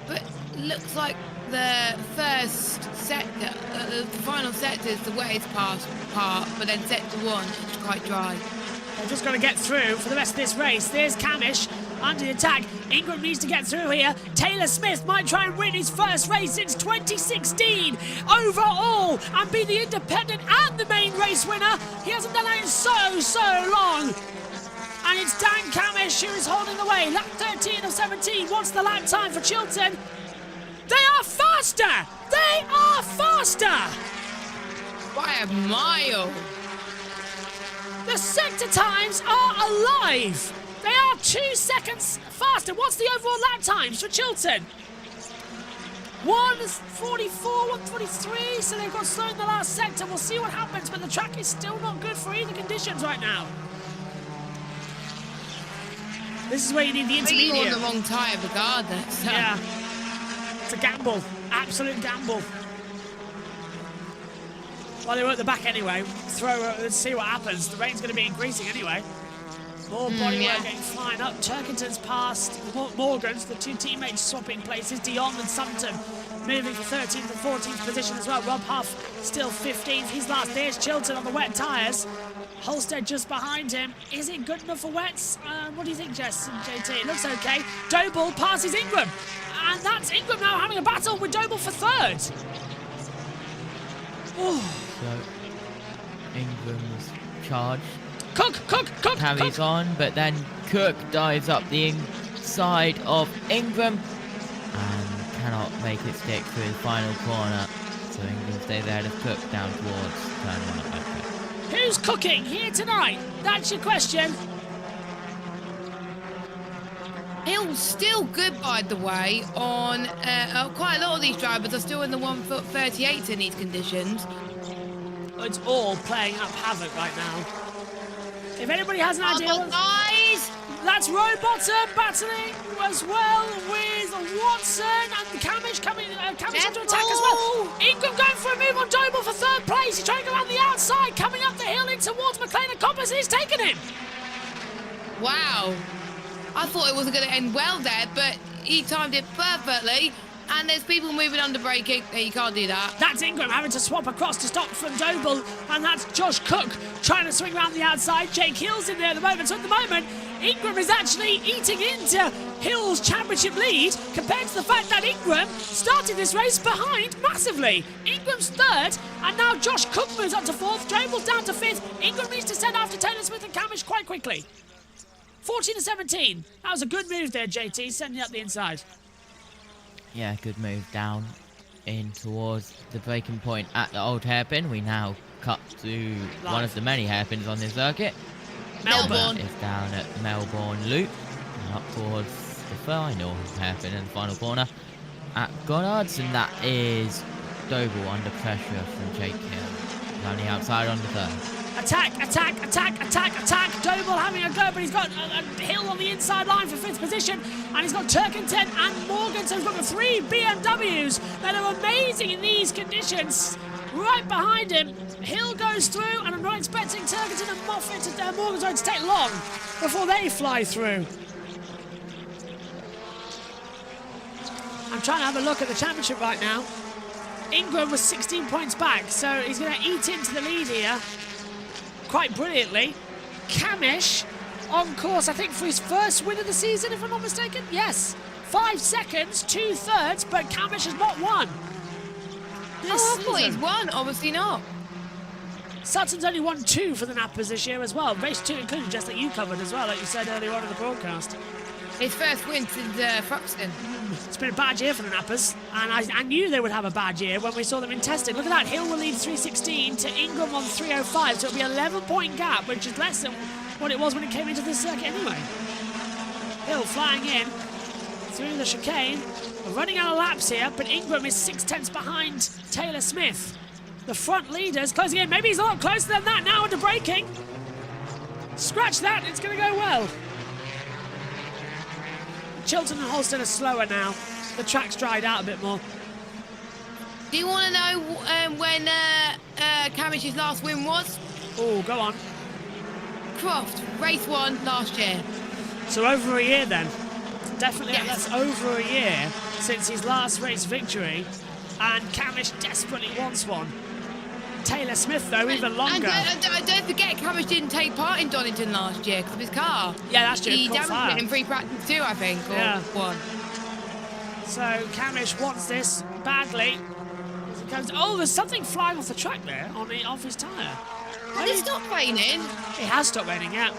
But looks like the first sector, the final sector is the wettest part, but then sector 1 is quite dry. They're just got to get through for the rest of this race. There's Camish under the attack. Ingram needs to get through here. Taylor Smith might try and win his first race since 2016 overall and be the independent and the main race winner. He hasn't done that in so long. And it's Dan Camish who is holding the way. Lap 13 of 17. What's the lap time for Chilton? They are faster! They are faster! By a mile. The sector times are alive. They are 2 seconds faster. What's the overall lap times for Chilton? 1:44, 1:43. So they've got slow in the last sector. We'll see what happens, but the track is still not good for either conditions right now. This is where you need the intermediate. You're on the wrong tyre regardless. So. Yeah. It's a gamble. Absolute gamble. Well, they were at the back anyway. Let's see what happens. The rain's going to be increasing anyway. More bodywork getting flying up. Turkington's past Morgan's. The 2 teammates swapping places. Dion and Sumton moving for 13th and 14th position as well. Rob Huff still 15th. He's last. There's Chilton on the wet tyres. Holstead just behind him. Is it good enough for wets? What do you think, Jess and JT? It looks okay. Doble passes Ingram. And that's Ingram now having a battle with Doble for 3rd. So, Ingram's charge. Cook! Carries on, but then Cook dives up the inside of Ingram and cannot make it stick through the final corner. So Ingram stays ahead of Cook down towards turn 1 at Bedford. Who's cooking here tonight? That's your question. Hill's still good, by the way, on quite a lot of these drivers are still in the 1:38 in these conditions. It's all playing up havoc right now. If anybody has an idea... guys! That's Rowbottom battling as well with Watson and Camish coming under attack as well. Ingram going for a move on Doble for 3rd place. He's trying to go around the outside, coming up the hill in towards McLean and Coppice, and he's taken him. Wow. I thought it wasn't going to end well there, but he timed it perfectly. And there's people moving under braking. You can't do that. That's Ingram having to swap across to stop from Doble. And that's Josh Cook trying to swing around the outside. Jake Hill's in there at the moment. So at the moment, Ingram is actually eating into Hill's championship lead compared to the fact that Ingram started this race behind massively. Ingram's 3rd, and now Josh Cook moves up to 4th. Doble's down to 5th. Ingram needs to send after Taylor Smith and Camish quite quickly. 14 to 17. That was a good move there, JT, sending up the inside. Yeah, good move down in towards the breaking point at the old hairpin. We now cut to one of the many hairpins on this circuit. Melbourne. It's down at Melbourne Loop and up towards the final hairpin in the final corner at Goddard's, and that is Doble under pressure from Jake Hill. On the outside on the 3rd. Attack! Doble having a go, but he's got a Hill on the inside line for 5th position, and he's got Turkington and Morgan, so he's got the 3 BMWs that are amazing in these conditions. Right behind him, Hill goes through, and I'm not expecting Turkington and Moffat and Morgan to take long before they fly through. I'm trying to have a look at the championship right now. Ingram was 16 points back, so he's going to eat into the lead here quite brilliantly. Camish on course, I think, for his first win of the season, if I'm not mistaken. Yes, 5 seconds, 2/3, but Camish has not won. I thought he's won. Obviously not. Sutton's only won 2 for the Nappers this year as well. Race 2 included, just that you covered as well, like you said earlier on in the broadcast. His first win since Thruxton. It's been a bad year for the Nappers, and I knew they would have a bad year when we saw them in testing. Look at that, Hill will lead 316 to Ingram on 305, so it'll be an 11-point gap, which is less than what it was when it came into this circuit anyway. Hill flying in through the chicane, running out of laps here, but Ingram is 6/10 behind Taylor Smith. The front leaders closing in. Maybe he's a lot closer than that now under braking. Scratch that, it's going to go well. Chilton and Holston are slower now. The track's dried out a bit more. Do you want to know when Camish's last win was? Oh, go on. Croft, race 1 last year. So over a year then. Definitely, yes. That's over a year since his last race victory. And Camish desperately wants one. Taylor Smith, though, even longer. And don't forget, Camish didn't take part in Donington last year because of his car. Yeah, that's true. He damaged it in free practice too, I think, or one. So Camish wants this badly. Oh, there's something flying off the track there off his tyre. Has it stopped raining? It has stopped raining, yeah.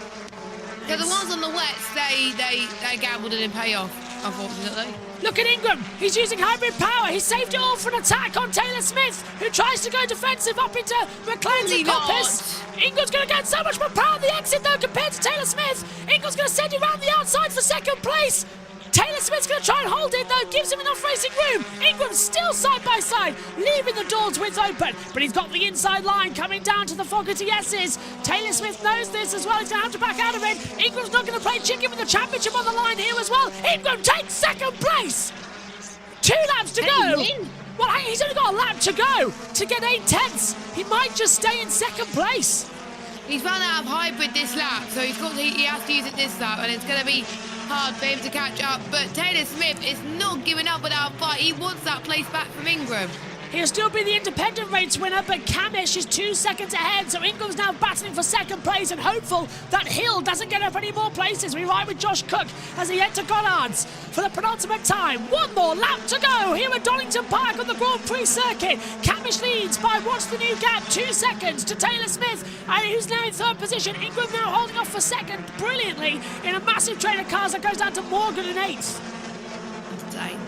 Because the ones on the wets, they gambled and didn't pay off, unfortunately. Look at Ingram. He's using hybrid power. He saved it all for an attack on Taylor Smith, who tries to go defensive up into McLean's coppice. Ingram's going to get so much more power on the exit, though, compared to Taylor Smith. Ingram's going to send him around the outside for second place. Taylor Smith's going to try and hold it, though, gives him enough racing room. Ingram's still side by side, leaving the doors width open, but he's got the inside line coming down to the Fogarty S's. Taylor Smith knows this as well. He's going to have to back out of it. Ingram's not going to play chicken with the championship on the line here as well. Ingram takes second place. 2 laps to go. Well, he's only got a lap to go to get 8/10. He might just stay in second place. He's run out of hybrid this lap, so he has to use it this lap, and it's going to be hard for him to catch up. But Taylor Smith is not giving up without a fight. He wants that place back from Ingram. He'll still be the independent race winner, but Camish is 2 seconds ahead, so Ingram's now battling for second place and hopeful that Hill doesn't get up any more places. We ride with Josh Cook as he heads to Goddard's for the penultimate time. 1 more lap to go here at Donington Park on the Grand Prix circuit. Camish leads by what's the new gap? 2 seconds to Taylor Smith, who's now in 3rd position. Ingram now holding off for 2nd brilliantly in a massive train of cars that goes down to Morgan in 8th. Insane.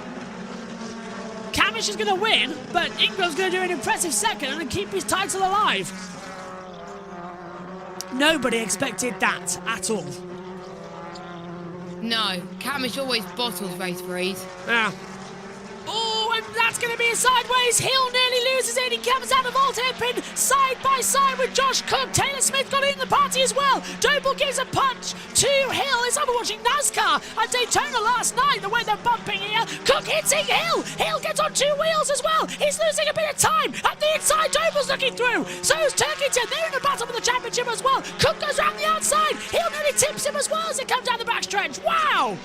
Camish is going to win, but Ingram's going to do an impressive 2nd and keep his title alive. Nobody expected that at all. No, Camish always bottles race 3s. Yeah. Oh, and that's going to be a sideways. Hill nearly loses it. He comes out of vault hairpin side by side with Josh Cook. Taylor Smith got in the party as well. Doble gives a punch to Hill. It's like we're watching NASCAR at Daytona last night, the way they're bumping here. Cook hitting Hill. Hill gets on 2 wheels as well. He's losing a bit of time. At the inside, Doble's looking through. So is Turkington. They're in the battle for the championship as well. Cook goes around the outside. Hill nearly tips him as well as it comes down the backstretch. Wow!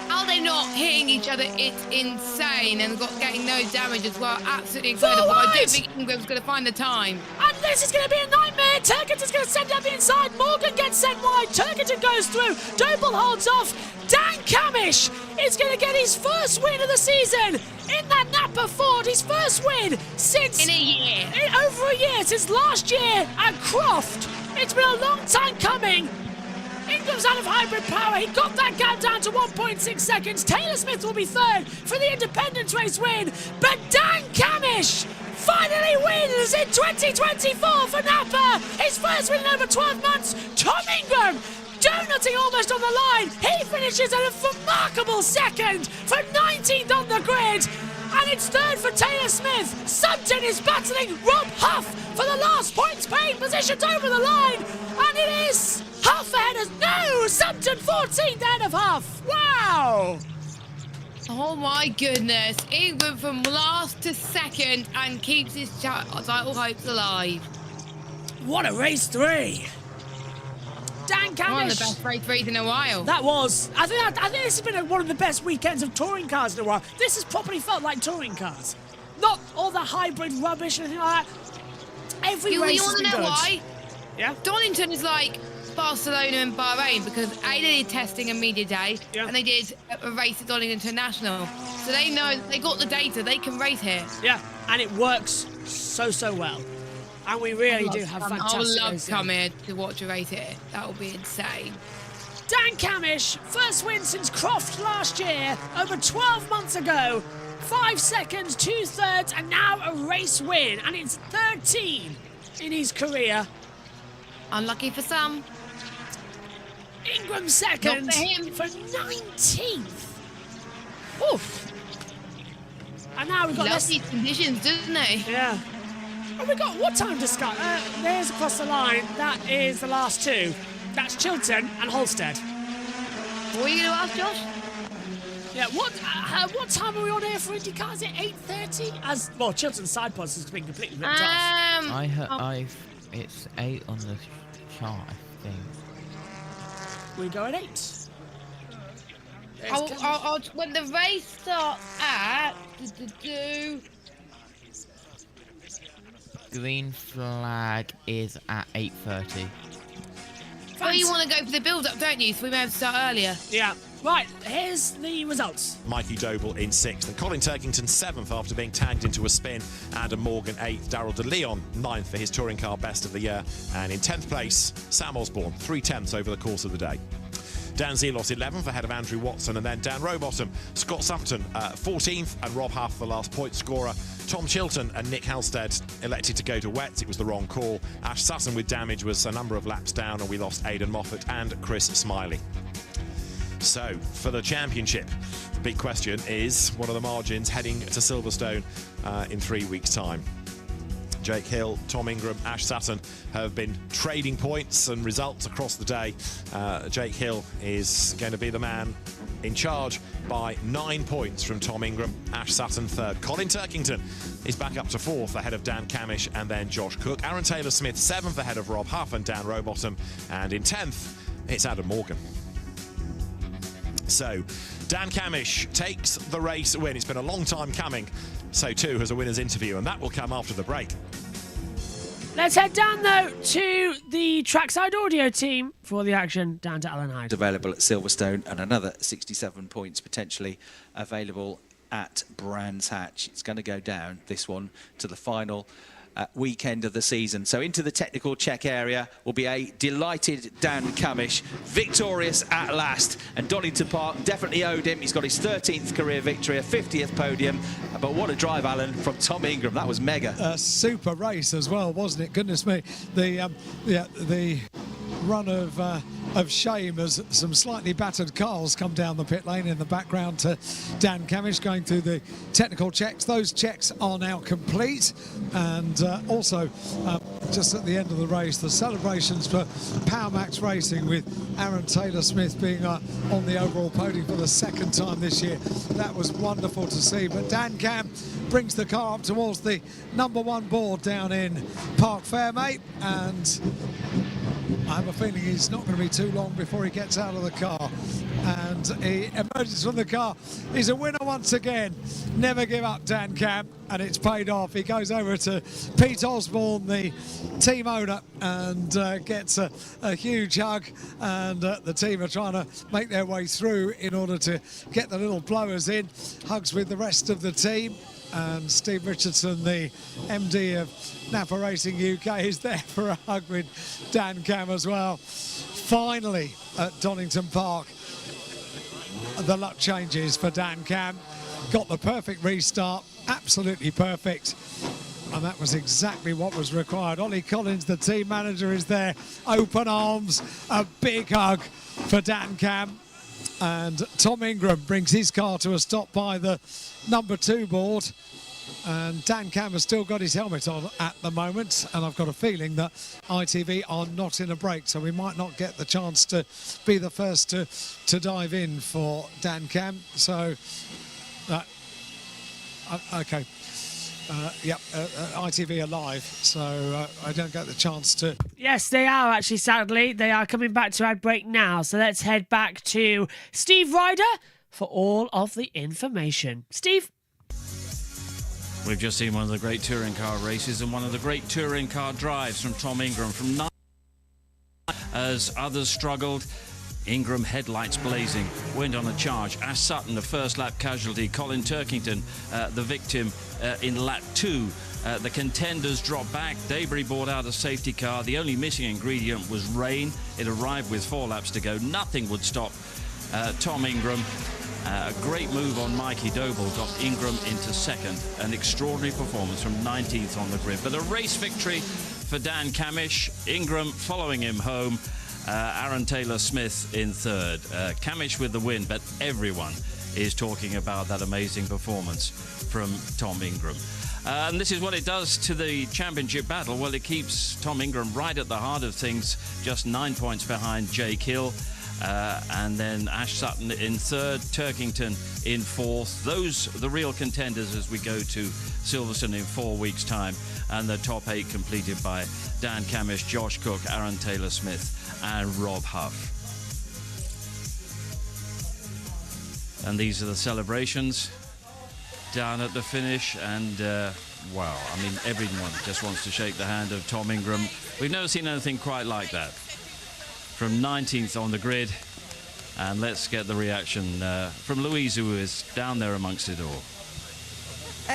How they're not hitting each other, it's insane, and getting no damage as well. Absolutely incredible. I do think Ingram's going to find the time. And this is going to be a nightmare. Turkington's going to send down the inside. Morgan gets sent wide. Turkington goes through. Doble holds off. Dan Camish is going to get his first win of the season in that Napa Ford. His first win since... In a year. Over a year, since last year at Croft. It's been a long time coming. Ingram's out of hybrid power. He got that gap down to 1.6 seconds. Taylor Smith will be 3rd for the independence race win. But Dan Camish finally wins in 2024 for Napa. His first win in over 12 months. Tom Ingram donutting almost on the line. He finishes at a remarkable 2nd for 19th on the grid. And it's 3rd for Taylor Smith. Sutton is battling Rob Huff for the last points paid positions over the line. And it is Huff ahead of... No! Sutton 14th ahead of Huff. Wow! Oh my goodness. Ingram from last to 2nd and keeps his title hopes alive. What a race 3. Dan Camish. One of the best race 3s in a while. That was. I think this has been one of the best weekends of touring cars in a while. This has properly felt like touring cars. Not all the hybrid rubbish and anything like that. Every race has been good. You want to know why? Yeah? Donington is like Barcelona and Bahrain because they did testing and media day, and they did a race at Donington International. So they know, they got the data, they can race here. Yeah, and it works so well. And we really do have fantastic I would love racing. to come here to watch a race here. That would be insane. Dan Camish, first win since Croft last year, over 12 months ago. 5 seconds, 2/3, and now a race win. And it's 13 in his career. Unlucky for some. Ingram second Not for him. for 19th. Oof. And now we've got Loves this. these conditions, doesn't he? Yeah. And we got what time to start? There's across the line. That is the last two. That's Chilton and Holstead. What are you going to ask, Josh? Yeah. What time are we on here for IndyCar? Is it 8:30? As well, Chilton's side pods has been completely ripped off. It's 8 on the chart, I think. We go at 8. When the race starts at Green flag is at 8:30. Well, you want to go for the build-up, don't you? So we may have to start earlier. Yeah. Right, here's the results. Mikey Doble in 6th and Colin Turkington 7th after being tagged into a spin. Adam Morgan 8th, Darryl De Leon 9th for his touring car best of the year. And in 10th place, Sam Osborne, 3/10 over the course of the day. Dan Zelos 11th ahead of Andrew Watson, and then Dan Rowbottom, Scott Sumpton 14th, and Rob Huff the last point scorer. Tom Chilton and Nick Halstead elected to go to wets. It was the wrong call. Ash Sutton with damage was a number of laps down, and we lost Aidan Moffat and Chris Smiley. So, for the championship, the big question is, what are the margins heading to Silverstone in 3 weeks' time? Jake Hill, Tom Ingram, Ash Sutton have been trading points and results across the day. Jake Hill is going to be the man in charge by 9 points from Tom Ingram. Ash Sutton 3rd. Colin Turkington is back up to 4th ahead of Dan Camish and then Josh Cook. Aaron Taylor-Smith 7th ahead of Rob Huff and Dan Rowbottom. And in 10th, it's Adam Morgan. So, Dan Camish takes the race win. It's been a long time coming. So too has a winner's interview, and that will come after the break. Let's head down, though, to the trackside audio team for the action down to Alan Hyde. Available at Silverstone, and another 67 points potentially available at Brands Hatch. It's going to go down, this one, to the final weekend of the season. So into the technical check area will be a delighted Dan Camish, victorious at last, and Donington Park definitely owed him. He's got his 13th career victory, a 50th podium, but what a drive, Alan, from Tom Ingram. That was mega. A super race as well, wasn't it? Goodness me, the run of shame as some slightly battered cars come down the pit lane in the background to Dan Camish going through the technical checks. Those checks are now complete, and also just at the end of the race, the celebrations for Power Max Racing with Aaron Taylor-Smith being on the overall podium for the 2nd time this year. That was wonderful to see. But Dan Cam brings the car up towards the #1 board down in Park Fairmate, and I have a feeling he's not going to be too long before he gets out of the car, and he emerges from the car. He's a winner once again. Never give up, Dan Cam, and it's paid off. He goes over to Pete Osborne, the team owner, and gets a huge hug, and the team are trying to make their way through in order to get the little blowers in. Hugs with the rest of the team. And Steve Richardson, the MD of Napa Racing UK, is there for a hug with Dan Cam as well. Finally, at Donington Park, the luck changes for Dan Cam. Got the perfect restart, absolutely perfect. And that was exactly what was required. Ollie Collins, the team manager, is there. Open arms, a big hug for Dan Cam. And Tom Ingram brings his car to a stop by the #2 board, and Dan Cam has still got his helmet on at the moment, and I've got a feeling that ITV are not in a break, so we might not get the chance to be the first to dive in for Dan Cam. So okay, ITV are live, so I don't get the chance to. Yes, they are actually, sadly. They are coming back to our break now. So let's head back to Steve Ryder for all of the information. Steve? We've just seen one of the great touring car races and one of the great touring car drives from Tom Ingram from 9 as others struggled. Ingram, headlights blazing, went on a charge. Ash Sutton, the first lap casualty. Colin Turkington, the victim in lap 2. The contenders dropped back. Debris brought out a safety car. The only missing ingredient was rain. It arrived with 4 laps to go. Nothing would stop Tom Ingram. A great move on Mikey Doble got Ingram into second. An extraordinary performance from 19th on the grid. But a race victory for Dan Camish. Ingram following him home. Aaron Taylor-Smith in third. Camish with the win, but everyone is talking about that amazing performance from Tom Ingram. And this is what it does to the championship battle. Well, it keeps Tom Ingram right at the heart of things, just 9 points behind Jake Hill. And then Ash Sutton in third, Turkington in fourth. Those the real contenders as we go to Silverstone in 4 weeks' time. And the top 8 completed by Dan Camish, Josh Cook, Aaron Taylor-Smith and Rob Huff. And these are the celebrations down at the finish, and wow, I mean, everyone just wants to shake the hand of Tom Ingram. We've never seen anything quite like that. From 19th on the grid, and let's get the reaction from Louise, who is down there amongst it all.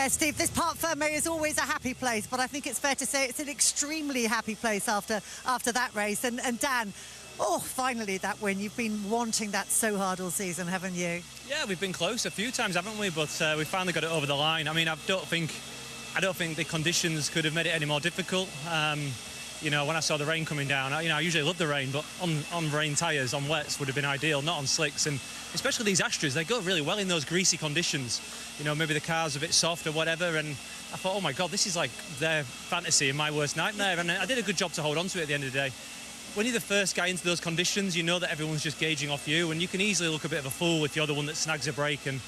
Steve, this Parc Fermé is always a happy place, but I think it's fair to say it's an extremely happy place after that race. And Dan, oh, finally that win. You've been wanting that so hard all season, haven't you? Yeah, we've been close a few times, haven't we? But we finally got it over the line. I mean, I don't think the conditions could have made it any more difficult. You know, when I saw the rain coming down, I usually love the rain, but on rain tyres, on wets would have been ideal, not on slicks. And especially these Astras, they go really well in those greasy conditions. You know, maybe the car's a bit soft or whatever, and I thought, oh my God, this is like their fantasy and my worst nightmare. And I did a good job to hold on to it at the end of the day. When you're the first guy into those conditions, you know that everyone's just gauging off you, and you can easily look a bit of a fool if you're the one that snags a break. And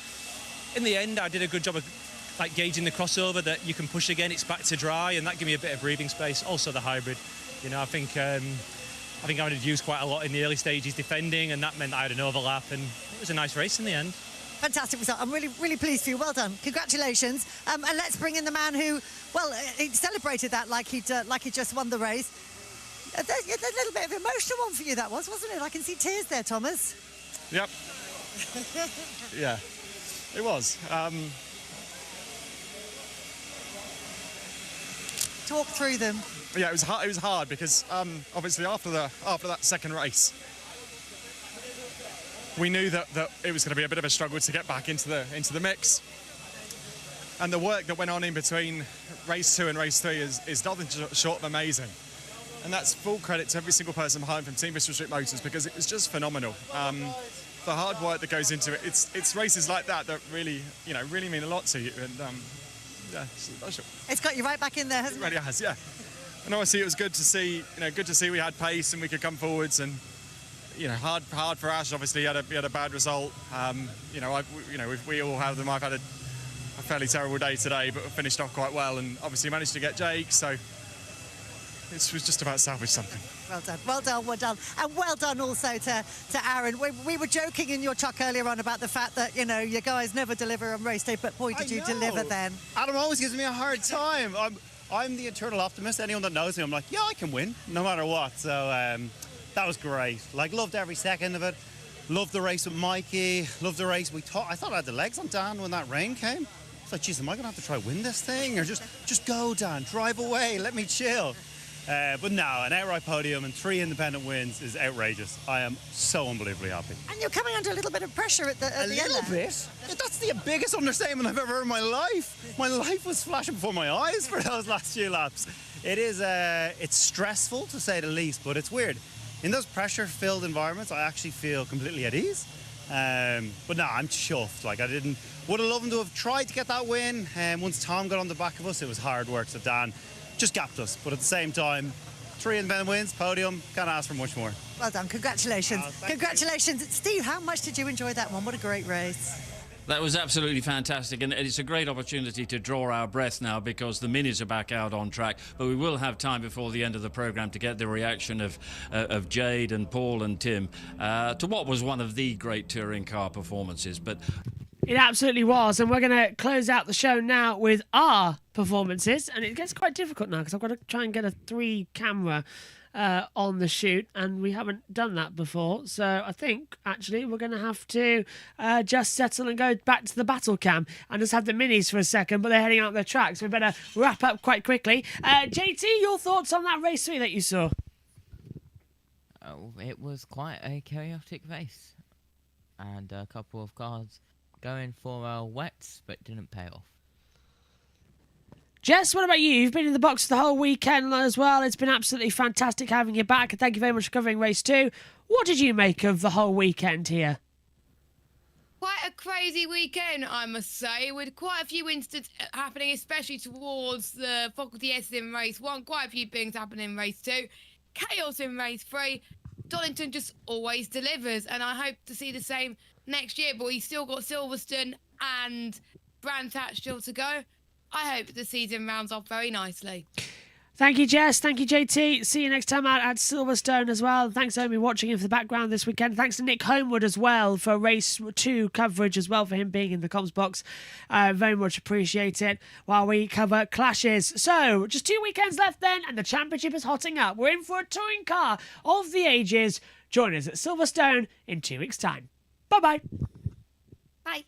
in the end, I did a good job of like gauging the crossover that you can push again, it's back to dry, and that gave me a bit of breathing space. Also the hybrid, you know, I think I had used quite a lot in the early stages defending, and that meant I had an overlap, and it was a nice race in the end. Fantastic result. I'm really, really pleased for you. Well done. Congratulations. And let's bring in the man who, well, he celebrated that like he'd just won the race. A little bit of an emotional one for you, that was, wasn't it? I can see tears there, Thomas. Yep. Yeah, it was. Talk through them. Yeah, it was hard because obviously after that second race, we knew that it was going to be a bit of a struggle to get back into the mix. And the work that went on in between race 2 and race 3 is nothing short of amazing. And that's full credit to every single person behind from Team Bristol Street Motors, because it was just phenomenal. The hard work that goes into it, it's races like that really mean a lot to you. And yeah, it's special. It's got you right back in there, hasn't it? It really has, yeah. And obviously it was good to see we had pace and we could come forwards, and hard for Ash. Obviously, he had a bad result. We all have them. I've had a fairly terrible day today, but we finished off quite well, and obviously managed to get Jake. So it was just about salvage something. Well done, well done, well done. And well done also to Aaron. We were joking in your truck earlier on about the fact that, you guys never deliver on race day, but boy, did you deliver then. Adam always gives me a hard time. I'm the eternal optimist. Anyone that knows me, I'm like, yeah, I can win, no matter what. So that was great. Like, loved every second of it. Loved the race with Mikey. Loved the race. I thought I had the legs on Dan when that rain came. I was like, geez, am I going to have to try win this thing? Or just go, Dan, drive away, let me chill. But no, an outright podium and 3 independent wins is outrageous. I am so unbelievably happy. And you're coming under a little bit of pressure at the end. A little bit? That's the biggest understatement I've ever heard in my life. My life was flashing before my eyes for those last few laps. It is, it's stressful to say the least, but it's weird. In those pressure-filled environments, I actually feel completely at ease. But no, I'm chuffed. Like, would have loved him to have tried to get that win. Once Tom got on the back of us, it was hard work. So Dan just gapped us, but at the same time, 3 independent wins, podium, can't ask for much more. Well done, congratulations. Congratulations. Steve, how much did you enjoy that one? What a great race. That was absolutely fantastic, and it's a great opportunity to draw our breath now because the minis are back out on track, but we will have time before the end of the programme to get the reaction of Jade and Paul and Tim to what was one of the great touring car performances. But it absolutely was, and we're going to close out the show now with our performances, and it gets quite difficult now because I've got to try and get a 3-camera on the shoot, and we haven't done that before. So I think, actually, we're going to have to just settle and go back to the battle cam and just have the minis for a second, but they're heading out their track, so we better wrap up quite quickly. JT, your thoughts on that race 3 that you saw? Oh, it was quite a chaotic race, and a couple of cars going for wets, but didn't pay off. Jess, what about you? You've been in the box the whole weekend as well. It's been absolutely fantastic having you back, and thank you very much for covering race 2. What did you make of the whole weekend here? Quite a crazy weekend, I must say, with quite a few incidents happening, especially towards the Faculty S in race 1. Quite a few things happening in race 2. Chaos in race 3. Donington just always delivers, and I hope to see the same next year, but we've still got Silverstone and Brands Hatch still to go. I hope the season rounds off very nicely. Thank you, Jess. Thank you, JT. See you next time out at Silverstone as well. Thanks to Omi watching in for the background this weekend. Thanks to Nick Homewood as well for race 2 coverage as well, for him being in the comms box. Very much appreciate it while we cover clashes. So, just 2 weekends left then, and the championship is hotting up. We're in for a touring car of the ages. Join us at Silverstone in 2 weeks' time. Bye-bye. Bye.